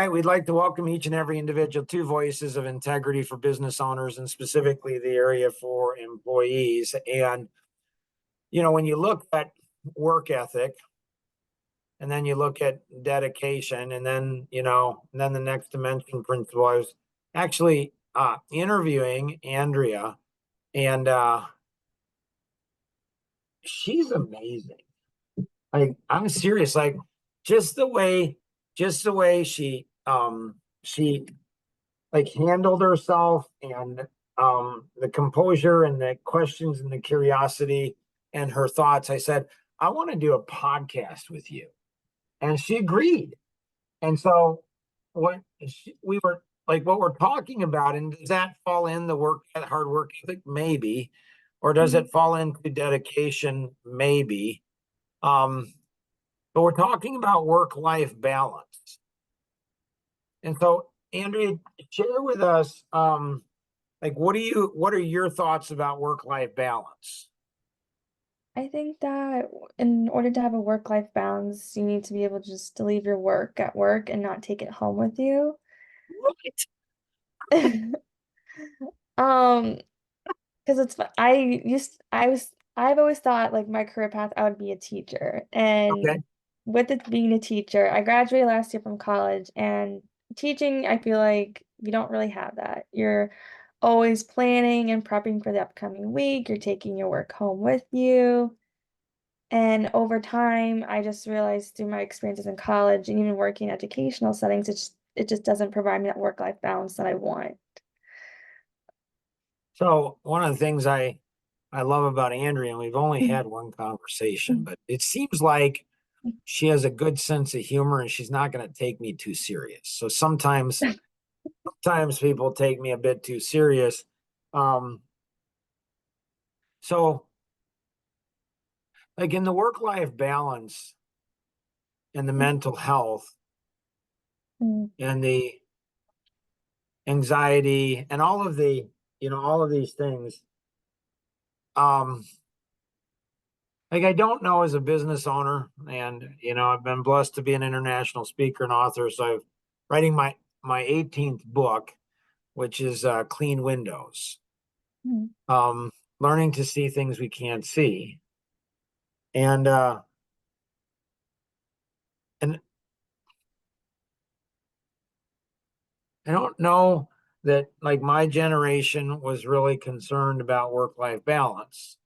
right, we'd like to welcome each and every individual to Voices of Integrity for Business Owners, and specifically the area for employees. And, when you look at work ethic, and then you look at dedication, and then the next dimension principle, I was actually interviewing Andrea, and she's amazing. Like, I'm serious. Like, just the way, she like handled herself, and the composure and the questions and the curiosity and her thoughts. I said, I want to do a podcast with you, and she agreed. And so we were like, what we're talking about, and does that fall in the hard work ethic? Maybe. Or does Mhm. it fall into dedication? Maybe. But we're talking about work-life balance. And so, Andrea, share with us, like, what are your thoughts about work-life balance? I think that in order to have a work-life balance, you need to be able just to leave your work at work and not take it home with you. Right. Um, because I've always thought like my career path I would be a teacher. Okay. And with it being a teacher, I graduated last year from college and teaching, I feel like you don't really have that. You're always planning and prepping for the upcoming week. You're taking your work home with you. And over time, I just realized through my experiences in college and even working in educational settings, it just doesn't provide me that work-life balance that I want. So one of the things I love about Andrea, and we've only had one conversation, but it seems like she has a good sense of humor, and she's not going to take me too serious. So sometimes people take me a bit too serious. Um, so like in the work-life balance and the mental health Mm, and the anxiety and all of these things, um, like, I don't know, as a business owner, and I've been blessed to be an international speaker and author. So I'm writing my 18th book, which is Clean Windows. mm, Um, Learning to see things we can't see. And I don't know that, like, my generation was really concerned about work-life balance.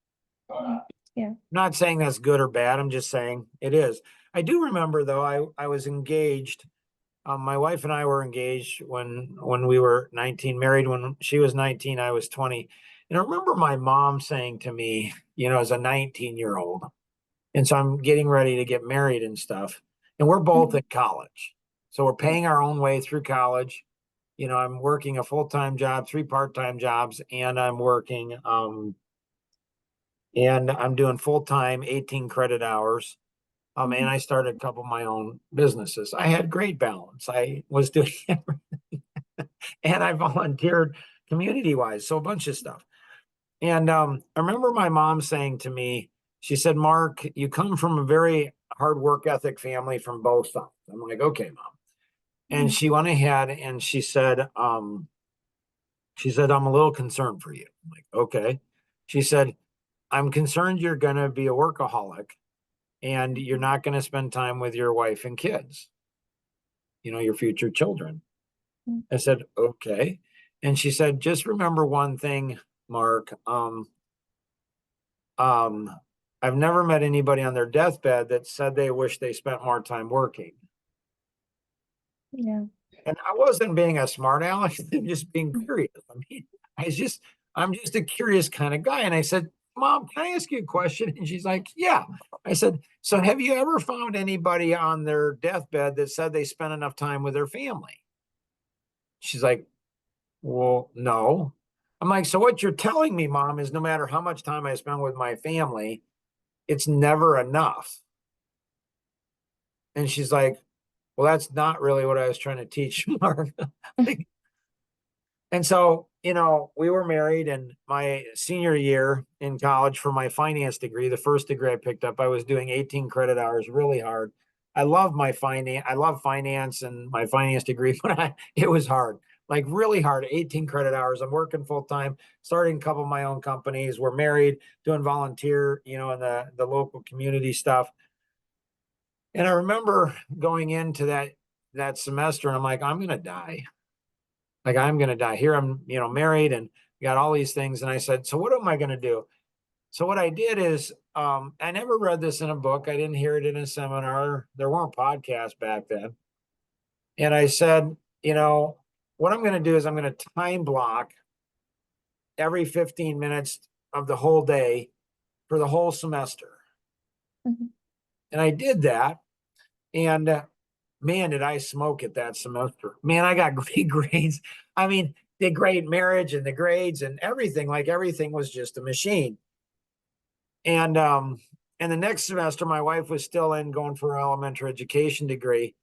mm. Yeah. Not saying that's good or bad. I'm just saying it is. I do remember, though, I was engaged. My wife and I were engaged when we were 19, married when she was 19, I was 20. And I remember my mom saying to me, as a 19-year-old, and so I'm getting ready to get married and stuff, and we're both Mhm, at college. So we're yeah. paying our own way through college. I'm working a full-time job, three part-time jobs, and I'm doing full-time 18 credit hours. And Mhm, I started a couple of my own businesses. I had great balance. I was doing and I volunteered community wise, so a bunch of stuff. And I remember my mom saying to me, she said, Mark, you come from a very hard work ethic family from both sides. I'm like, okay, mom. And mhm, she went ahead and she said, I'm a little concerned for you. I'm like, okay. She said, I'm concerned you're going to be a workaholic and you're mhm, not going to spend time with your wife and kids, your future children. mm. I said, okay. And she said, just remember one thing, Mark. Um, I've never met anybody on their deathbed that said they wish they spent more time working. Yeah. And I wasn't being a smart aleck, I'm just being Mm, curious. I mean, I'm just a curious kind of guy. And I said, Mom, can I ask you a question? And she's like, yeah. I said, so have you ever found anybody on their deathbed that said they spent enough time with their family? She's like, well, no. I'm like, so what you're telling me, Mom, is no matter how much time I spend with my family, it's never enough. And she's like, well, that's not really what I was trying to teach, Mark. And so, we were married, and my senior year in college for my finance degree, the first degree I picked up, I was doing 18 credit hours, really hard. I love finance and my finance degree, but it was hard, like really hard, 18 credit hours. I'm working full time, starting a couple of my own companies. We're married, doing volunteer, in the local community stuff. And I remember going into that semester and I'm like, I'm gonna die. Like I'm gonna die. Here I'm, married and got all these things. And I said, so what am I gonna do? So what I did is, I never read this in a book. I didn't hear it in a seminar. There weren't podcasts back then. And I said, what I'm going to do is I'm going to time block every 15 minutes of the whole day for the whole semester. Mhm. And I did that. And man, did I smoke it that semester. Man, I got great grades. I mean, the great marriage and the grades and everything, like everything was just a machine. And the next semester, my wife was still in going for her elementary education degree.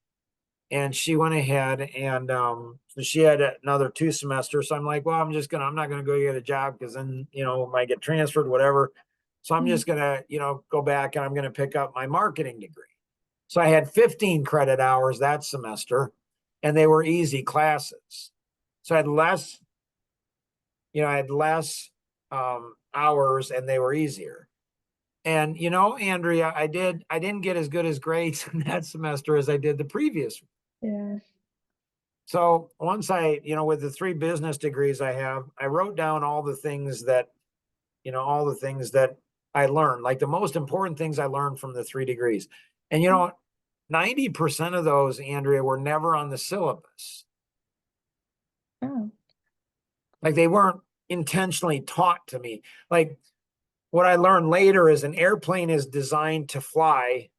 And she went ahead and so she had another 2 semesters. So I'm like, well, I'm not gonna go get a job because then, might get transferred, whatever. So I'm Mhm. just gonna, go back and I'm gonna pick up my marketing degree. So I had 15 credit hours that semester, and they were easy classes. So I had less hours and they were easier. And Andrea, I didn't get as good as grades in that semester as I did the previous. Yeah. So once with the 3 business degrees I have, I wrote down all the things that I learned, like the most important things I learned from the 3 degrees. And 90% of those, Andrea, were never on the syllabus. Oh. Like they weren't intentionally taught to me. Like what I learned later is an airplane is designed to fly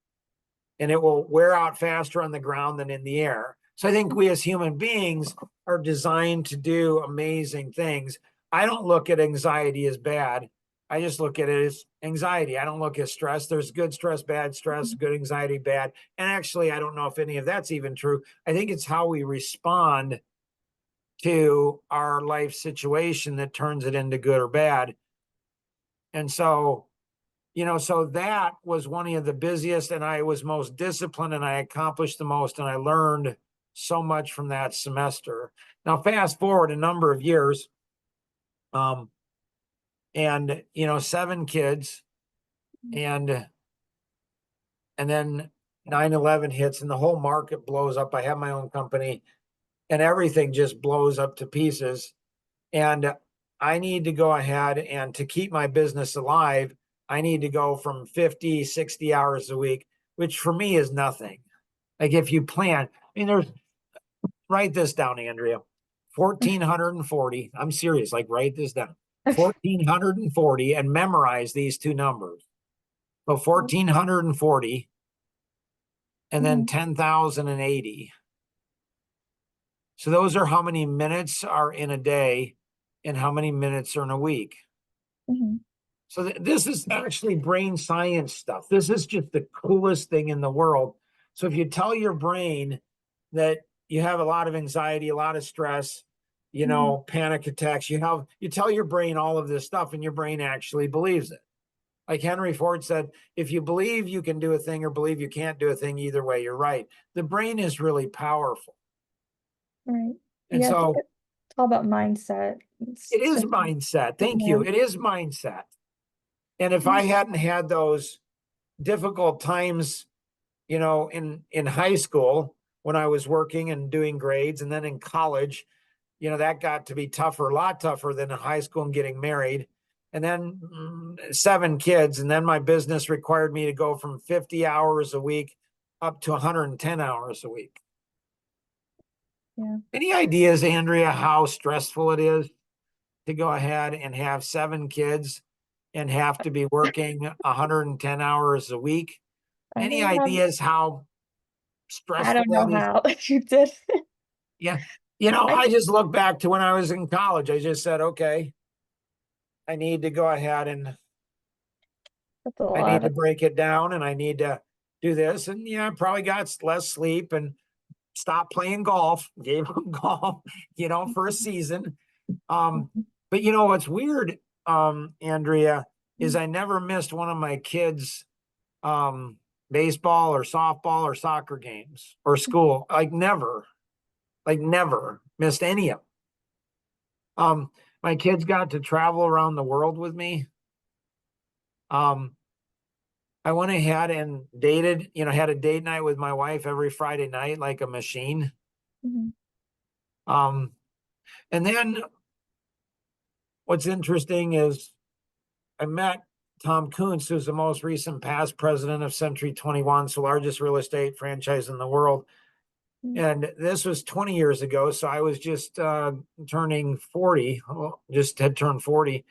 and it will wear out faster on the ground than in the air. So I think we as human beings are designed to do amazing things. I don't look at anxiety as bad. I just look at it as anxiety. I don't look at stress. There's good stress, bad stress, good anxiety, bad. And actually, I don't know if any of that's even true. I think it's how we respond to our life situation that turns it into good or bad. And so that was one of the busiest, and I was most disciplined, and I accomplished the most, and I learned so much from that semester. Now, fast forward a number of years, um, and 7 kids, and then 9/11 hits, and the whole market blows up. I have my own company, and everything just blows up to pieces. And I need to go ahead and to keep my business alive, I need to go from 50, 60 hours a week, which for me is nothing. Like if you plan, write this down, Andrea. 1,440. I'm serious. Like write this down. 1,440 and memorize these 2 numbers. So 1,440 and then Mhm. 10,080. So those are how many minutes are in a day and how many minutes are in a week. Mhm. So this is actually brain science stuff. This is just the coolest thing in the world. So if you tell your brain that you have a lot of anxiety, a lot of stress, Mhm. panic attacks, you tell your brain all of this stuff and your brain actually believes it. Like Henry Ford said, if you believe you can do a thing or believe you can't do a thing, either way, you're right. The brain is really powerful. Right. And Yeah, I think so it's all about mindset. It's it is shifting. mindset. Thank Yeah. you. It is mindset. And if Mhm. I hadn't had those difficult times, in high school when I was working and doing grades, and then in college, that got to be tougher, a lot tougher than in high school and getting married. And then 7 kids. And then my business required me to go from 50 hours a week up to 110 hours a week. Yeah. Any ideas, Andrea, how stressful it is to go ahead and have 7 kids and have to be working 110 hours a week? I Any don't have ideas how I stressful don't know that is? how you did. Yeah. I I just look back to when I was in college. I just said, okay, I need to go ahead and That's a I need lot to of break it down and I need to do this. And yeah, I probably got less sleep and stopped playing golf, gave up golf, for a season. Um, Mhm. but what's weird, Andrea, is Mhm. I never missed one of my kids' um baseball or softball or soccer games or school. Like never missed any of them. My kids got to travel around the world with me. Um, I went ahead and dated, had a date night with my wife every Friday night, like a machine. Mhm. Um, and then what's interesting is I met Tom Kuntz, who's the most recent past president of Century 21, it's the largest real estate franchise in the world. Mhm. And this was 20 years ago. So I was just turning 40, just had turned 40.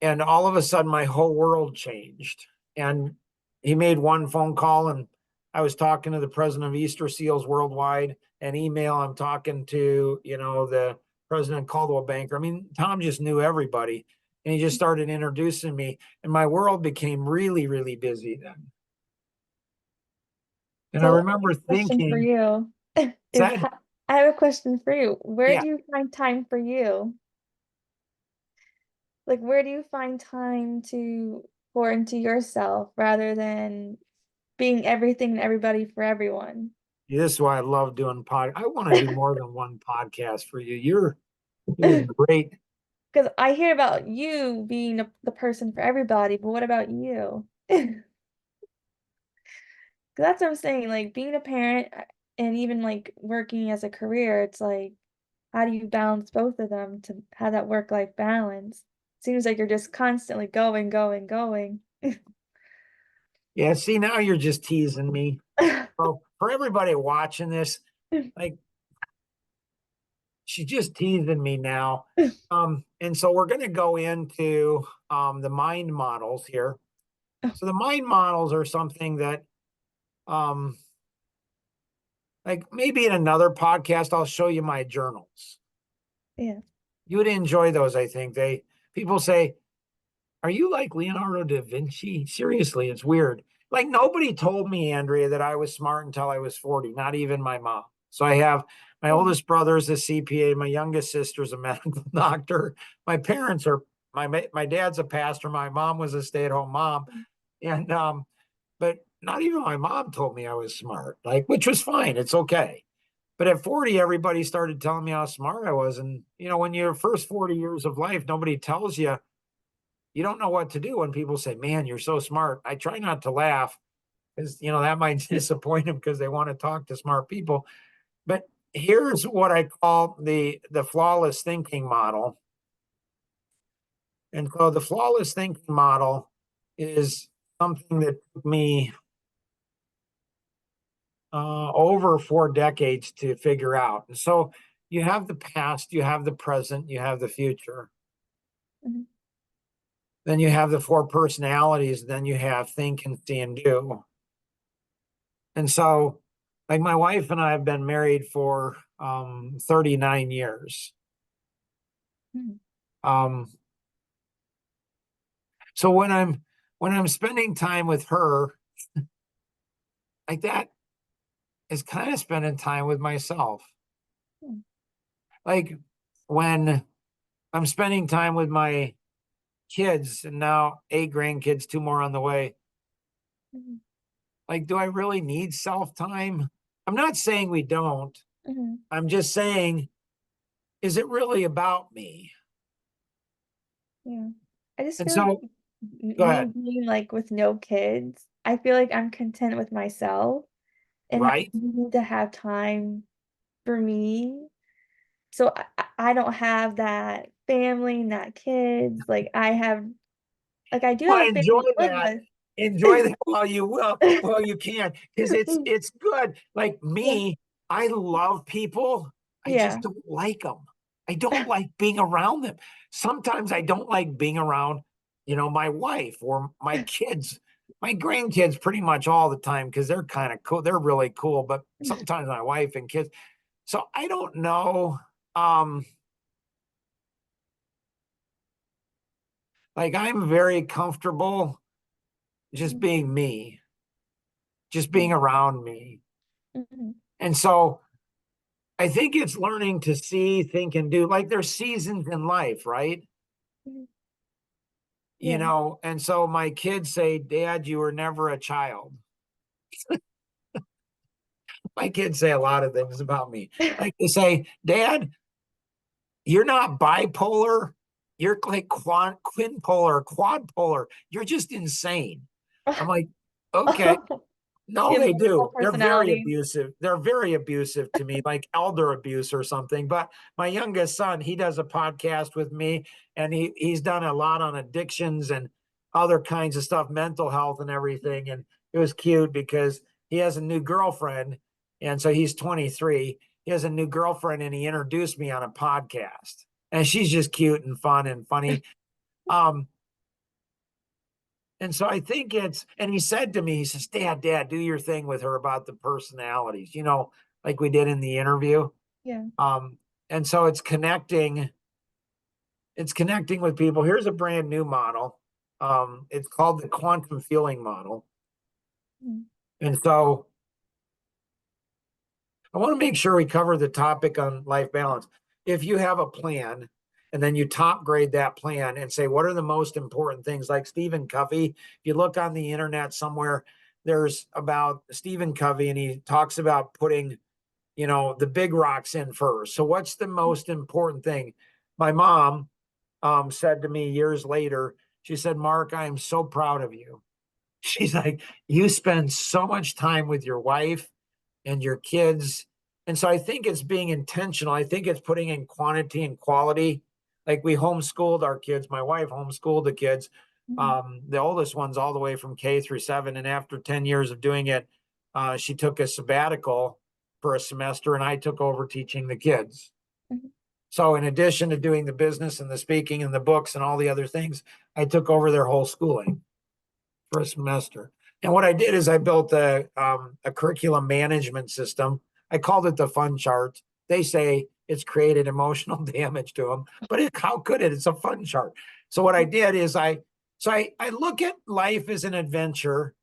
And all of a sudden, my whole world changed. And he made one phone call, and I was talking to the president of Easter Seals Worldwide. An email, I'm talking to, the president of Caldwell Banker. I mean, Tom just knew everybody. And he just started introducing me. And my world became really, really busy then. And I So, remember question for thinking, you is said, I have a question for you. Where yeah, do you find time for you? Like, where do you find time to pour into yourself rather than being everything to everybody for everyone? this is why I love doing I want to do more than one podcast for you. You're great. Because I hear about you being the person for everybody, but what about you? 'Cause that's what I'm saying. Like being a parent and even like working as a career, it's like, how do you balance both of them to have that work-life balance? Seems like you're just constantly going, going, going. Yeah, see, now you're just teasing me. So for everybody watching this, like she's just teasing me now. And so we're going to go into the mind models here. So the mind models are something that, um, like maybe in another podcast, I'll show you my journals. Yeah. You would enjoy those, I think. People say, "Are you like Leonardo da Vinci?" Seriously, it's weird. Like nobody told me, Andrea, that I was smart until I was 40, not even my mom. So I have my Yeah. oldest brother is a CPA, my youngest sister's a medical doctor. My parents are my dad's a pastor, my mom was a stay-at-home mom. And but not even my mom told me I was smart, like which was fine. It's okay. But at 40, everybody started telling me how smart I was. And when you're first 40 years of life, nobody tells you you don't know what to do when people say, "Man, you're so smart." I try not to laugh because that might disappoint them because they want to talk to smart people. But here's what I call the flawless thinking model. And so the flawless thinking model is something that took me over 4 decades to figure out. And so you have the past, you have the present, you have the future. Mhm. Then you have the four personalities. Then you have think and see and do. And so, like my wife and I have been married for 39 years. Mhm. Um, so when I'm spending time with her, like that is kind of spending time with myself. Mhm. Like when I'm spending time with my kids and now 8 grandkids, 2 more on the way. Mhm. Like, do I really need self time? I'm not saying we don't. Mhm. I'm just saying, is it really about me? Yeah. I just And feel like so, go me ahead. being like with no kids, I feel like I'm content with myself and not Right? needing to have time for me. So I don't have that family, not kids. Like I have, like I do have Well, a enjoy family to live that. with. Enjoy that while you will, while you can, because it's good. Like Yeah, me, I love people. I just yeah, don't like them. I don't like being around them. Sometimes I don't like being around, my wife or my kids, my grandkids pretty much all the time because they're kind of cool. They're really cool, but sometimes my wife and kids. So I don't know. Um, like I'm very comfortable just Mhm. being me, just Yeah. being around me. Mhm. And so I think it's learning to see, think, and do. Like there's seasons in life, right? Mhm. you Yeah. know, and so my kids say, Dad, you were never a child. My kids say a lot of things about me. Like they say, Dad, you're not bipolar. You're like quinpolar, quadpolar. You're just insane. I'm like, okay. No, You have they multiple do. They're very personalities. abusive. They're very abusive to me, like elder abuse or something. But my youngest son, he does a podcast with me, and he's done a lot on addictions and other kinds of stuff, mental health and everything. And it was cute because he has a new girlfriend, and so he's 23. He has a new girlfriend, and he introduced me on a podcast, and she's just cute and fun and funny. Um, and so I think and he said to me, he says, Dad, do your thing with her about the personalities, you know, like we did in the interview. Yeah. Um, and so it's connecting with people. Here's a brand new model. It's called the quantum feeling model. Mm. And so I want to make sure we cover the topic on life balance. If you have a plan and then you top grade that plan and say, what are the most important things? Like Stephen Covey, if you look on the internet somewhere, there's about Stephen Covey and he talks about putting, you know, the big rocks in first. So what's the most important thing? My mom said to me years later, she said, Mark, I am so proud of you. She's like, you spend so much time with your wife and your kids. And so I think it's being intentional. I think it's putting in quantity and quality. Like we homeschooled our kids. My wife homeschooled the kids. Mhm. The oldest one's all the way from K through 7. And after 10 years of doing it, she took a sabbatical for a semester and I took over teaching the kids. Mhm. So in addition to doing the business and the speaking and the books and all the other things, I took over their whole schooling for a semester. And what I did is I built a curriculum management system. I called it the fun chart. They say it's created emotional damage to them, but how could it? It's a fun chart. So what I did is I look at life as an adventure.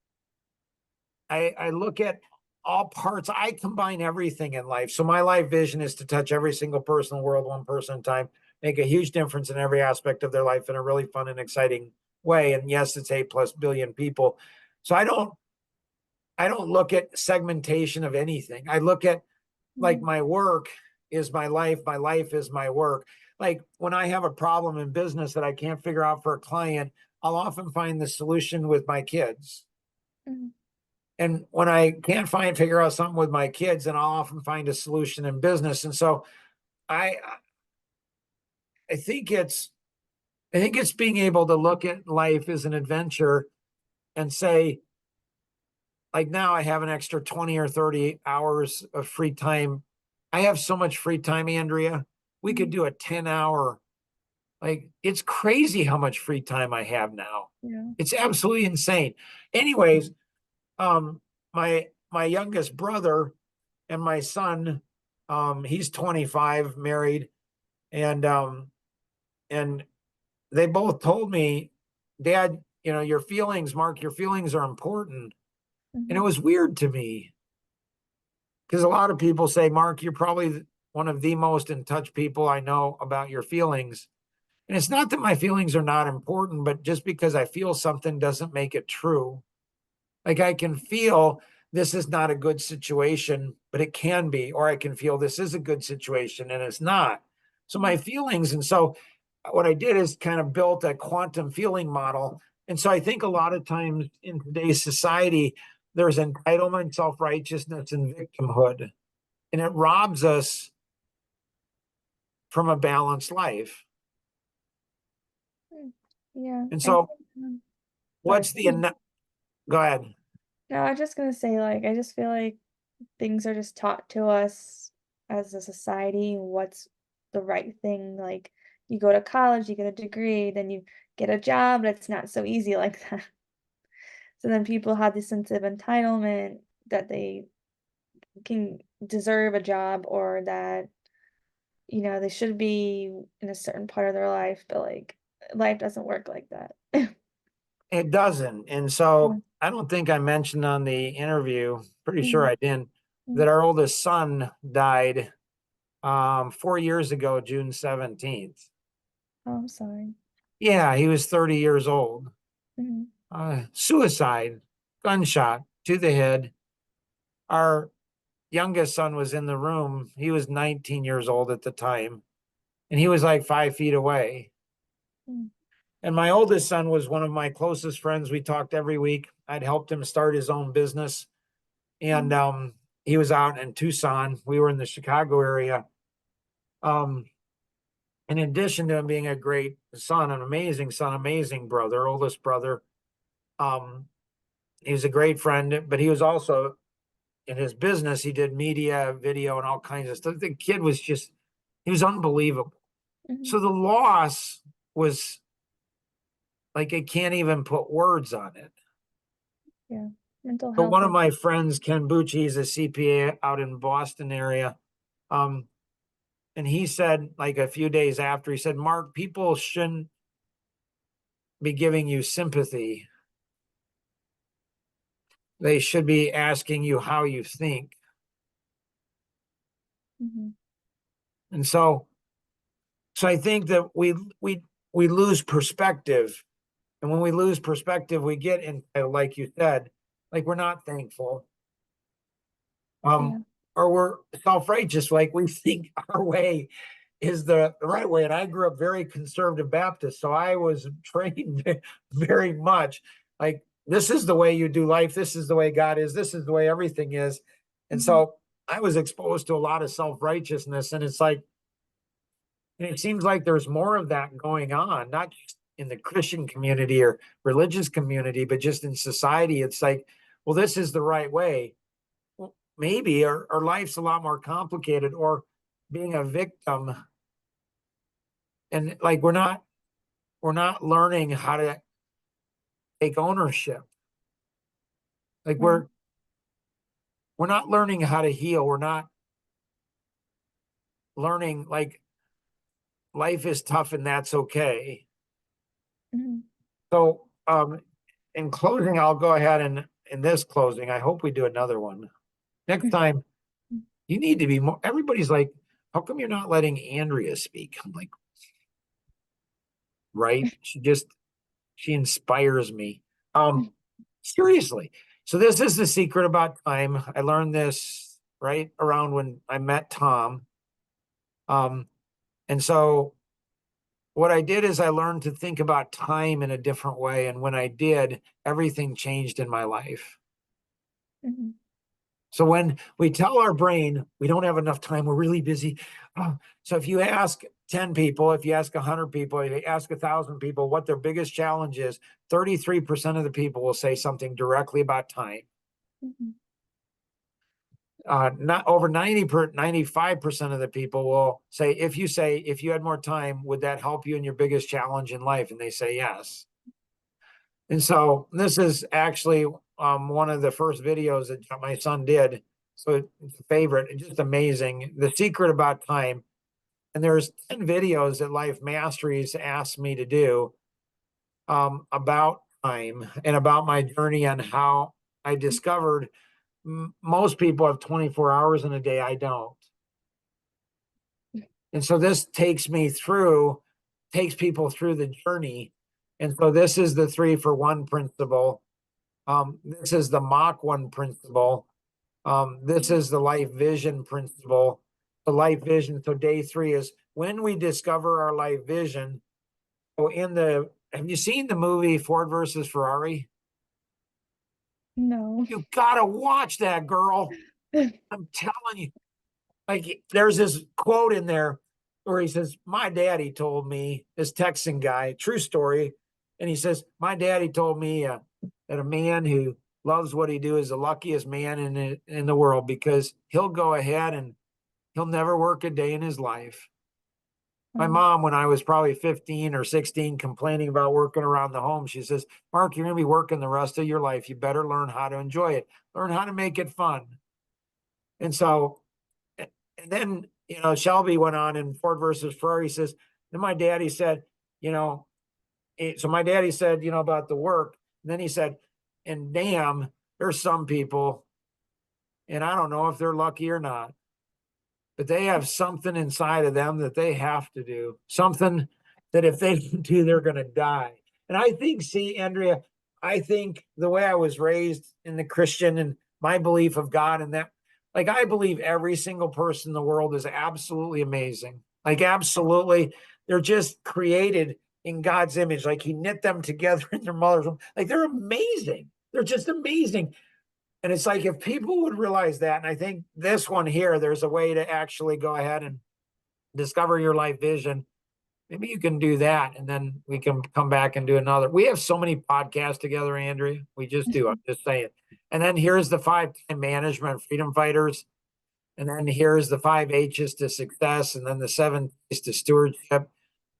I look at all parts. I combine everything in life. So my life vision is to touch every single person in the world, one person at a time, make a huge difference in every aspect of their life in a really fun and exciting way. And yes, it's 8+ billion people. So I don't look at segmentation of anything. I look at like Mhm. my work is my life is my work. Like when I have a problem in business that I can't figure out for a client, I'll often find the solution with my kids. Mhm. And when I can't figure out something with my kids, then I'll often find a solution in business. And so I I think it's I think it's being able to look at life as an adventure and say, like now I have an extra 20 or 30 hours of free time. I have so much free time, Andrea. We could Mhm. do a 10-hour, like it's crazy how much free time I have now. Yeah. It's absolutely insane. Anyways, um, my youngest brother and my son, he's 25, married, and and they both told me, Dad, you know, your feelings, Mark, your feelings are important. And it Mhm. was weird to me because a lot of people say, Mark, you're probably one of the most in touch people I know about your feelings. And it's not that my feelings are not important, but just because I feel something doesn't make it true. Like I can feel this is not a good situation, but it can be, or I can feel this is a good situation and it's not. So my Mhm. feelings, and so what I did is kind of built a quantum feeling model. And so I think a lot of times in today's society, there's entitlement, self righteousness, and victimhood, and it robs us from a balanced life. Mm. Yeah. And I so, think, sorry. what's the go ahead? No, I was just gonna say, like, I just feel like things are just taught to us as a society what's the right thing. Like, you go to college, you get a degree, then you get a job, but it's not so easy like that. So then people have this sense of entitlement that they can deserve a job or that, they should be in a certain part of their life, but like life doesn't work like that. It doesn't. And Yeah. so I don't think I mentioned on the interview, pretty sure Mhm. I didn't, Mhm. that our oldest son died 4 years ago, June 17th. Oh, I'm sorry. Yeah, he was 30 years old. Mhm. Suicide, gunshot to the head. Our youngest son was in the room. He was 19 years old at the time, and he was like 5 feet away. Mm. And my oldest son was one of my closest friends. We talked every week. I'd helped him start his own business. And Mm. he was out in Tucson. We were in the Chicago area. Um, in addition to him being a great son, amazing brother, oldest brother, um, he was a great friend, but he was also in his business, he did media, video, and all kinds of stuff. The kid was just, he was unbelievable. Mhm. So the loss was like, I can't even put words on it. Yeah. Mental But health one of is. my friends, Ken Bucci, he's a CPA out in Boston area. Um, and he said, like a few days after, he said, Mark, people shouldn't be giving you sympathy. They should be asking you how you think. Mhm. And so I think that we lose perspective. And when we lose perspective, we get in, like you said, like we're not thankful. Yeah. Or we're self-righteous, like we think our way is the right way. And I grew up very conservative Baptist, so I was trained very much like this is the way you do life, this is the way God is, this is the way everything is. And Mhm. so I was exposed to a lot of self-righteousness, and it's like, and it seems like there's more of that going on, not just in the Christian community or religious community, but just in society. It's like, well, this is the right way. Well, maybe our life's a lot more complicated, or being a victim. And like we're not learning how to take ownership. Like Right. we're not learning how to heal. We're not learning like life is tough and that's okay. Mhm. So in closing, I'll go ahead and in this closing, I hope we do another one. Next time, you need to be more. Everybody's like, how come you're not letting Andrea speak? I'm like, right? She inspires me. Um, seriously. So this is the secret about time. I learned this right around when I met Tom. Um, and so what I did is I learned to think about time in a different way. And when I did, everything changed in my life. Mhm. So when we tell our brain we don't have enough time, we're really busy. So if you ask 10 people, if you ask 100 people, if you ask 1,000 people what their biggest challenge is, 33% of the people will say something directly about time. Mhm. Not over 95% of the people will say, if you had more time, would that help you in your biggest challenge in life? And they say yes. And so this is actually one of the first videos that my son did. So it's a favorite, it's just amazing. The secret about time. And there's 10 videos that Life Masteries asked me to do about time and about my journey on how I discovered most people have 24 hours in a day. I don't. And so this takes people through the journey. And so this is the 3-for-1 principle. This is the Mach 1 principle. This is the life vision principle. The life vision. So day 3 is when we discover our life vision. So have you seen the movie Ford versus Ferrari? No. You gotta watch that, girl. I'm telling you. Like there's this quote in there where he says, my daddy told me, this Texan guy, true story. And he says, my daddy told me that a man who loves what he do is the luckiest man in the world, because he'll go ahead and he'll never work a day in his life. My Wow. mom, when I was probably 15 or 16, complaining about working around the home, she says, Mark, you're going to be working the rest of your life. You better learn how to enjoy it, learn how to make it fun. And so and then Shelby went on in Ford versus Ferrari. Says, then my daddy said, you know, so my daddy said, about the work. And then he said, and damn, there's some people, and I don't know if they're lucky or not, but they have something inside of them that they have to do, something that if they don't do, they're going to die. And I think, see, Andrea, I think the way I was raised in the Christian and my belief of God and that, like, I believe every single person in the world is absolutely amazing. Like, absolutely. They're just created in God's image. Like, He knit them together in their mother's womb. Like, they're amazing. They're just amazing. And it's like, if people would realize that, and I think this one here, there's a way to actually go ahead and discover your life vision. Maybe you can do that, and then we can come back and do another. We have so many podcasts together, Andrea. We just do. I'm just saying. And then here's the 5 time management freedom fighters. And then here's the 5 H's to success, and then the 7 T's to stewardship,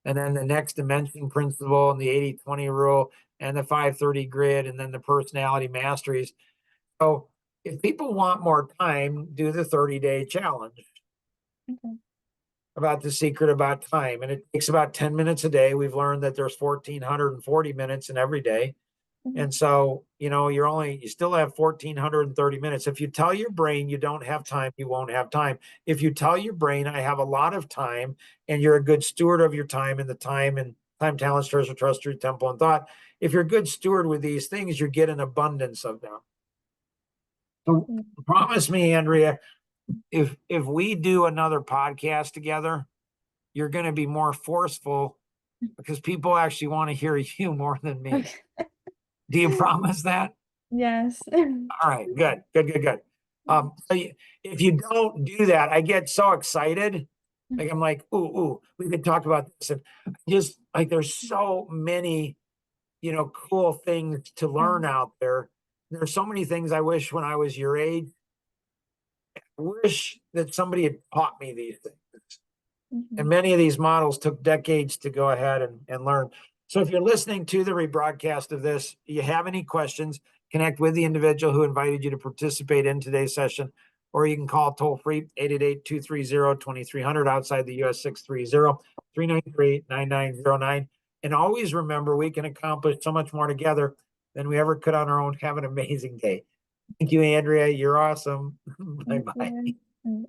and then the next dimension principle, and the 80-20 rule, and the 530 grid, and then the personality masteries. So if people want more time, do the 30-day challenge Okay. about the secret about time. And it takes about 10 minutes a day. We've learned that there's 1,440 minutes in every day. Mhm. And so, you still have 1,430 minutes. If you tell your brain you don't have time, you won't have time. If you tell your brain, I have a lot of time, and you're a good steward of your time and time, talents, treasure, trust, truth, temple, and thought. If you're a good steward with these things, you get an abundance of them. So Mm. promise me, Andrea, if we do another podcast together, you're going to be more forceful because people actually want to hear you more than me. Okay. Do you promise that? Yes. All right, good. If you don't do that, I get so excited. Like, I'm like, ooh, we could talk about this. And just like, there's so many, cool things to learn out there. There's so many things I wish when I was your age. I wish that somebody had taught me these things. And Mhm. many of these models took decades to go ahead and learn. So if you're listening to the rebroadcast of this, you have any questions, connect with the individual who invited you to participate in today's session, or you can call toll free 888-230-2300 outside the US 630-393-9909. And always remember, we can accomplish so much more together than we ever could on our own. Have an amazing day. Thank you, Andrea. You're awesome. Thank Bye-bye. you.